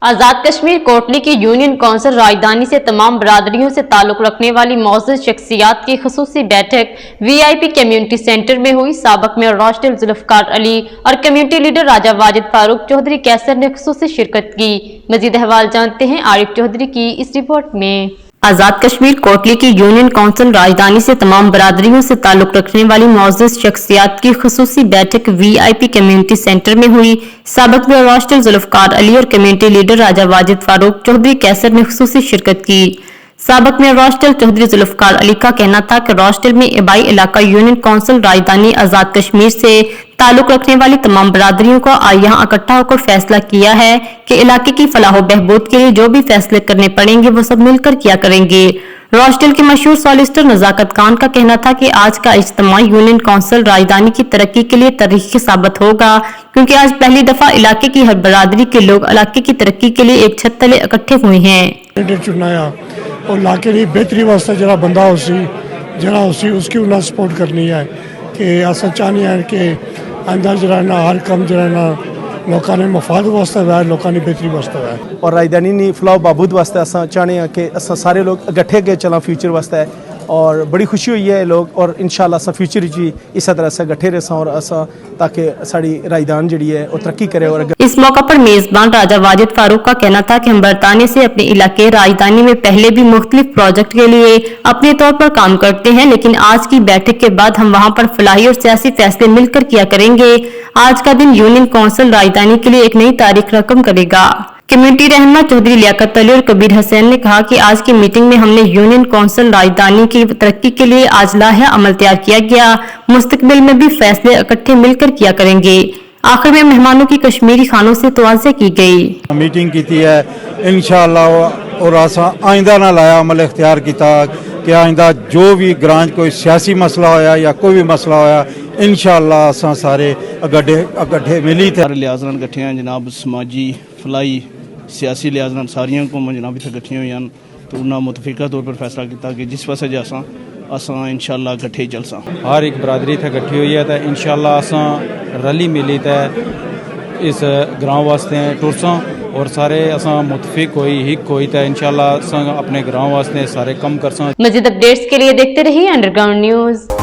आजाद कश्मीर कोटली की union council राजधानी से तमाम बरादरियों से ताल्लुक रखने वाली मौजूद शख्सियात की खुसूसी बैठक वीआईपी कम्युनिटी सेंटर में हुई। साबिक मेयर राशिद जुल्फकार अली और कम्युनिटी लीडर राजा वाजिद फारूक चौधरी कैसर ने खुसूसी शिरकत की। मजीद अहवाल जानते हैं आरिफ चौधरी की इस रिपोर्ट में। आजाद कश्मीर कोटली की यूनियन कौंसिल राजधानी से तमाम बरादरियों से ताल्लुक रखने वाली मौजूद शख्सियात की खुसूसी बैठक वीआईपी कम्युनिटी सेंटर में हुई। साबिक मेयर राशिद जुल्फकार अली और कम्युनिटी लीडर राजा वाजिद फारूक चौधरी कैसर ने खुसूसी शिरकत की। साबिक मेयर राशिद चौधरी जुल्फकार अली का कहना था कि राशिद में इबाई इलाका यूनियन कौंसिल राजधानी आजाद कश्मीर से ताल्लुक रखने वाली तमाम बरादरियों को आज यहाँ इकट्ठा होकर फैसला किया है कि इलाके की फलाह बहबूद के लिए जो भी फैसले करने पड़ेंगे वो सब मिलकर किया करेंगे। राशिद के मशहूर सॉलिसिटर नजाकत खान का कहना था कि आज का इज्तिमा यूनियन कौंसिल राजधानी की तरक्की के लिए तारीखी साबित होगा, क्योंकि आज पहली दफा इलाके की हर बरादरी के लोग इलाके की तरक्की के लिए एक छत तले इकट्ठे हुए हैं। चुनाया और इलाके की बेहतरी वास्ते जरा बंदा उसकी उन्हें सपोर्ट करनी है कि अस चाहते हैं कि अंदर जरा हर कम जरा लोगों ने मफाद वास्ते है, लोगों की बेहतरी वास्ते है और राजधानी नी फलाह बहबूद वास्ते अस चाहते हैं कि अस सारे लोग इकट्ठे अगे चला फ्यूचर वास्ते। और बड़ी खुशी हुई है लोग और इंशाल्लाह अस फ्यूचर जी इस तरह से इकट्ठे रह और अस ताकि साड़ी राजधानी जी है वो तरक्की करे। और इस मौका पर मेजबान राजा वाजिद फारूक का कहना था कि हम बरतानिया से अपने इलाके राजधानी में पहले भी मुख्तलिफ प्रोजेक्ट के लिए अपने तौर पर काम करते हैं, लेकिन आज की बैठक के बाद हम वहां पर फलाही और सियासी फैसले मिलकर किया करेंगे। आज का दिन यूनियन कौंसिल राजधानी के लिए एक नई तारीख रकम करेगा। कम्युनिटी रहनुमा चौधरी लियाकत अली और कबीर हुसैन ने कहा कि आज की मीटिंग में हमने यूनियन कौंसिल राजधानी की तरक्की के लिए आज लाहे अमल तैयार किया गया। मुस्तकबिल में भी फैसले इकट्ठे मिलकर किया करेंगे। आखिर में मेहमानों की कश्मीरी खानों से तवाज़े की गई। मीटिंग की है इंशाअल्लाह और असा आइंदा ना लाया अमल इख्तियार किया कि आइंदा जो भी ग्रां कोई सियासी मसला होया या कोई भी मसला होया इंशाअल्लाह असा सारे इकट्ठे मिली थे लिहाज नाल इकट्ठे हैं जनाब। समाजी फलाई सियासी लिहाज नाल सारियां कौमां जनाब इत्थे इकट्ठियां होईयां तो उन्हां मुतफिका तौर पर फैसला किया कि जिस पासे जा असां इंशाअल्लाह इकट्ठे चलसां। हर एक बरादरी इत्थे इकट्ठी हुई है तो इंशाअल्लाह असां रली मिली ते इस ग्रां वास्ते टुरसां और सारे असां मुतफिक होई हिक होई तो इंशाअल्लाह असां अपने ग्रां वास्ते सारे कम करसां। मज़ीद अपडेट्स के लिए देखते रहिए अंडरग्राउंड न्यूज़।